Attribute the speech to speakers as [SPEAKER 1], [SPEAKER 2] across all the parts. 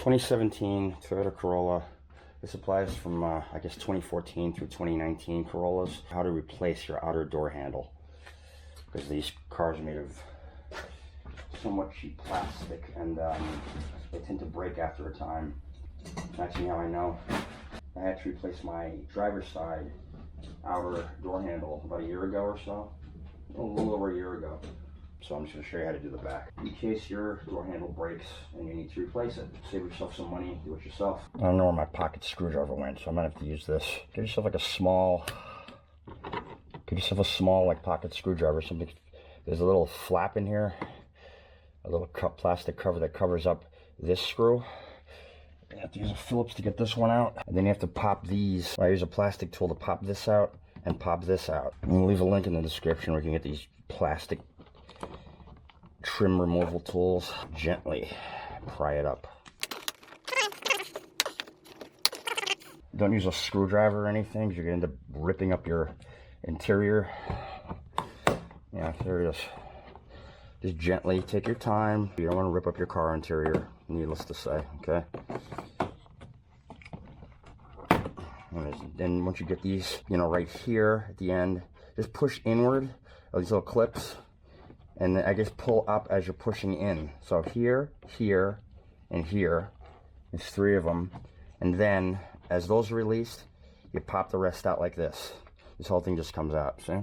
[SPEAKER 1] 2017 Toyota Corolla. This applies from, I guess, 2014 through 2019 Corollas. How to replace your outer door handle. Because these cars are made of somewhat cheap plastic, and they tend to break after a time. Actually, how I know. I had to replace my driver's side outer door handle about a year ago or so. A little over a year ago. So I'm just going to show you how to do the back. In case your door handle breaks and you need to replace it, save yourself some money, do it yourself. I don't know where my pocket screwdriver went, so I'm going to have to use this. Get yourself like a small, like pocket screwdriver. Something. There's a little flap in here, a little plastic cover that covers up this screw. You have to use a Phillips to get this one out. And then you have to pop these. I use a plastic tool to pop this out and pop this out. I'm going to leave a link in the description where you can get these plastic trim removal tools. Gently pry it up. Don't use a screwdriver or anything, because you're going to end up ripping up your interior. Yeah, there it is. Just gently take your time. You don't want to rip up your car interior, needless to say, okay? And then once you get these, you know, right here at the end, just push inward of these little clips, and I guess pull up as you're pushing in. So here, here, and here. There's 3 of them. And then, as those are released, you pop the rest out like this. This whole thing just comes out, see?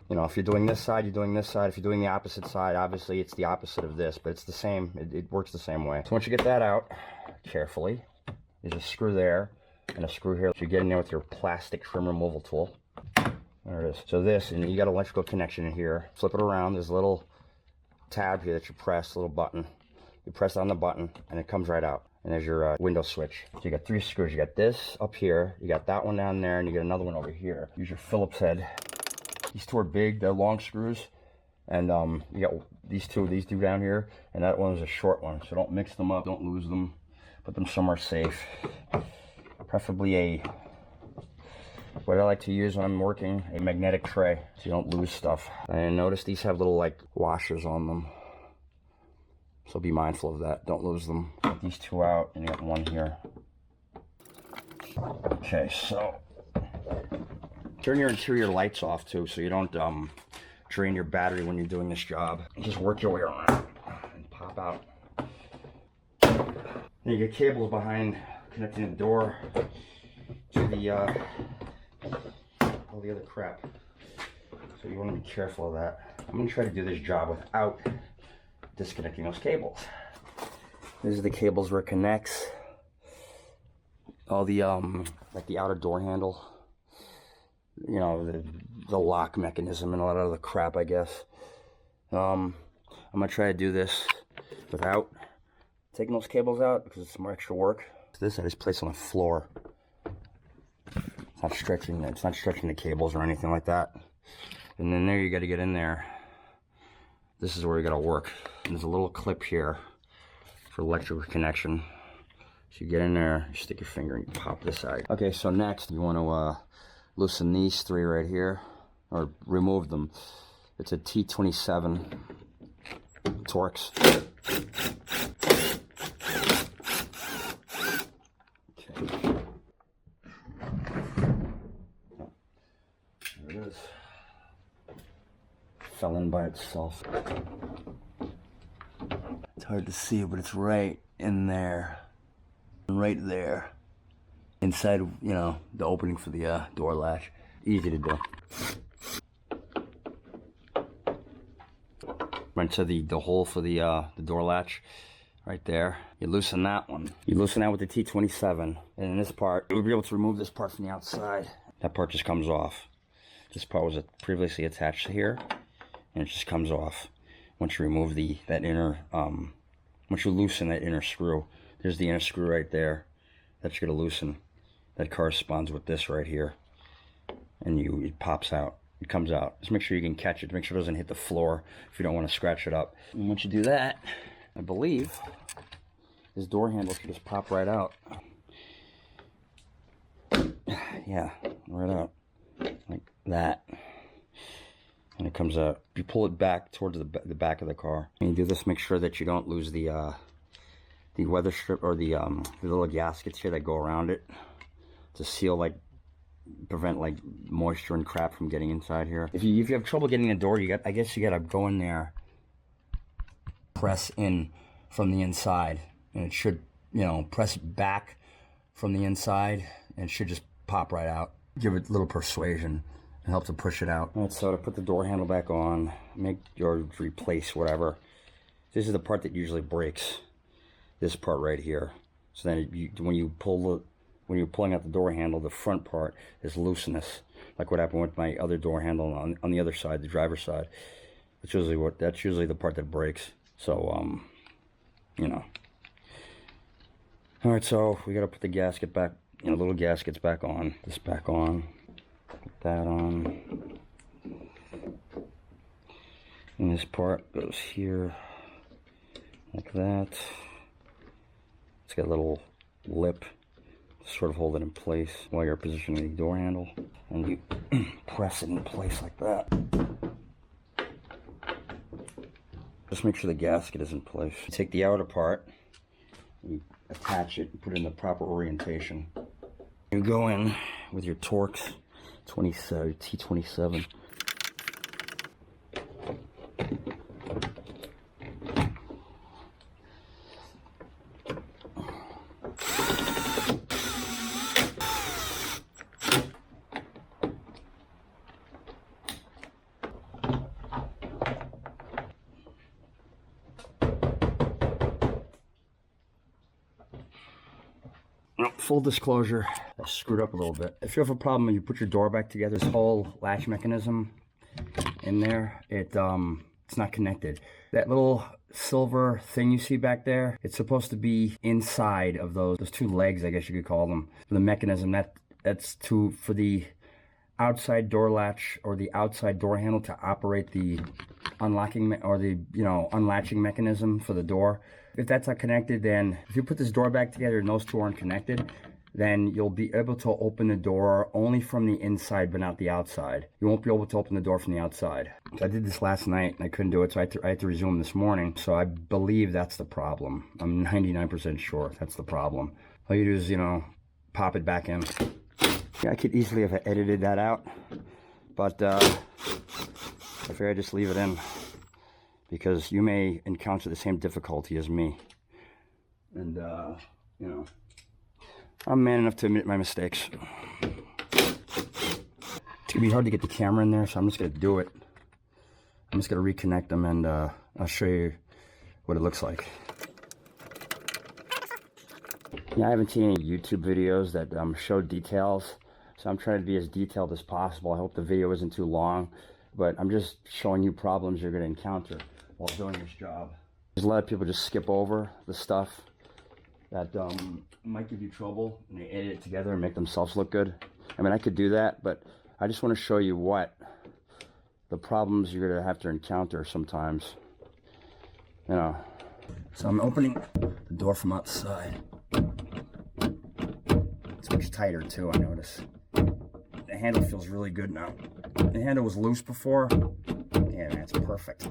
[SPEAKER 1] You know, if you're doing this side, you're doing this side. If you're doing the opposite side, obviously it's the opposite of this, but it's the same. It works the same way. So once you get that out, carefully, there's a screw there and a screw here. So you get in there with your plastic trim removal tool. There it is. So this, and you got an electrical connection in here. Flip it around. There's a little tab here that you press, a little button. You press on the button, and it comes right out. And there's your window switch. So you got 3 screws. You got this up here. You got that one down there, and you get another one over here. Use your Phillips head. These 2 are big. They're long screws. And you got these two down here, and that one is a short one. So don't mix them up. Don't lose them. Put them somewhere safe. Preferably what I like to use when I'm working, a magnetic tray, so you don't lose stuff. And notice these have little like washers on them, so be mindful of that. Don't lose them. Get these 2 out, and you got one here. Okay, so turn your interior lights off too, so you don't drain your battery when you're doing this job. Just work your way around and pop out. And you get cables behind connecting the door to the all the other crap, so you want to be careful of that. I'm going to try to do this job without disconnecting those cables. These are the cables where it connects all the like the outer door handle, you know, the lock mechanism and a lot of other crap, I guess. I'm going to try to do this without taking those cables out, because it's some extra work. This I just place on the floor. It's not stretching the cables or anything like that. And then there you got to get in there. This is where you got to work. And there's a little clip here for electrical connection. So you get in there, you stick your finger and you pop this out. Okay, so next you want to loosen these 3 right here, or remove them. It's a T27 Torx. There it is. Fell in by itself. It's hard to see, but it's right in there. Right there. Inside, you know, the opening for the door latch. Easy to do. Right to the hole for the door latch. Right there. You loosen that one. You loosen that with the T27. And in this part, you'll be able to remove this part from the outside. That part just comes off. This part was previously attached here, and it just comes off once you remove that inner, once you loosen that inner screw. There's the inner screw right there that you're going to loosen. That corresponds with this right here, and it pops out. It comes out. Just make sure you can catch it to make sure it doesn't hit the floor if you don't want to scratch it up. And once you do that, I believe this door handle should just pop right out. Yeah, right out. Like that. And it comes out. You pull it back towards the back of the car. And you do this, make sure that you don't lose the the weather strip, or the little gaskets here that go around it to seal, like, prevent like moisture and crap from getting inside here. If you have trouble getting the door, I guess you gotta go in there, press in from the inside, and it should, you know, press back from the inside, and it should just pop right out. Give it a little persuasion and help to push it out. All right, so to put the door handle back on, replace whatever. This is the part that usually breaks. This part right here. So then when you're pulling out the door handle, the front part is looseness, like what happened with my other door handle on the other side, the driver's side. That's usually the part that breaks. So you know. All right, so we gotta put the gasket back, you know, little gaskets back on. This back on, put that on, and this part goes here, like that. It's got a little lip to sort of hold it in place while you're positioning the door handle, and you press it in place like that. Just make sure the gasket is in place. You take the outer part, you attach it, and put it in the proper orientation. You go in with your Torx 27 T27. Full disclosure, I screwed up a little bit. If you have a problem when you put your door back together, this whole latch mechanism in there, it's not connected. That little silver thing you see back there, it's supposed to be inside of those two legs, I guess you could call them. The mechanism, that's for the outside door latch or the outside door handle to operate the unlocking or the, you know, unlatching mechanism for the door. If that's not connected, then if you put this door back together and those two aren't connected, then you'll be able to open the door only from the inside but not the outside. You won't be able to open the door from the outside. So I did this last night and I couldn't do it, so I had to resume this morning. So I believe that's the problem. I'm 99% sure that's the problem. All you do is, you know, pop it back in. Yeah, I could easily have edited that out, but I figured I'd just leave it in, because you may encounter the same difficulty as me. And, you know, I'm man enough to admit my mistakes. It's gonna be hard to get the camera in there, so I'm just gonna do it. I'm just gonna reconnect them, and I'll show you what it looks like. Yeah, I haven't seen any YouTube videos that show details, so I'm trying to be as detailed as possible. I hope the video isn't too long, but I'm just showing you problems you're gonna encounter while doing this job. There's a lot of people just skip over the stuff that might give you trouble, and they edit it together and make themselves look good. I mean, I could do that, but I just want to show you what the problems you're gonna have to encounter sometimes, you know. So I'm opening the door from outside. It's much tighter too, I notice. The handle feels really good now. The handle was loose before. Yeah, that's perfect.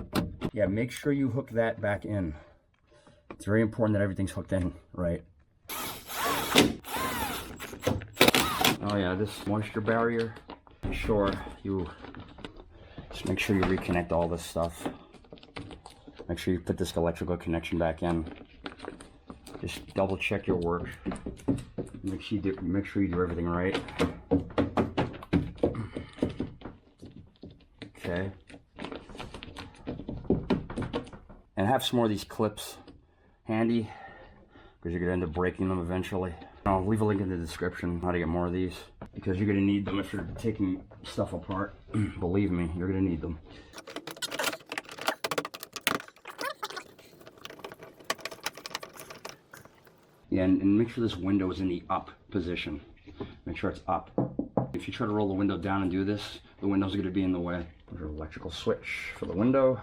[SPEAKER 1] Yeah, make sure you hook that back in. It's very important that everything's hooked in right. Oh yeah, this moisture barrier. Make sure you reconnect all this stuff. Make sure you put this electrical connection back in. Just double check your work. Make sure you do everything right. Okay. And have some more of these clips handy, because you're going to end up breaking them eventually. I'll leave a link in the description how to get more of these, because you're going to need them if you're taking stuff apart. Believe me, you're going to need them. Yeah, and make sure this window is in the up position. Make sure it's up. If you try to roll the window down and do this, the window's going to be in the way. There's an electrical switch for the window.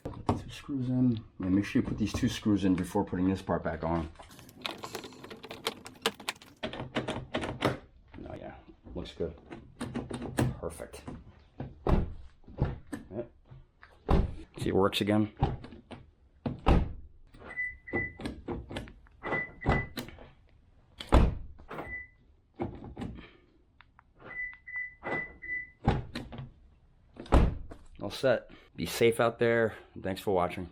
[SPEAKER 1] Put the 2 screws in. And make sure you put these 2 screws in before putting this part back on. Oh yeah, looks good. Perfect. Yep. See, it works again. All set. Be safe out there. Thanks for watching.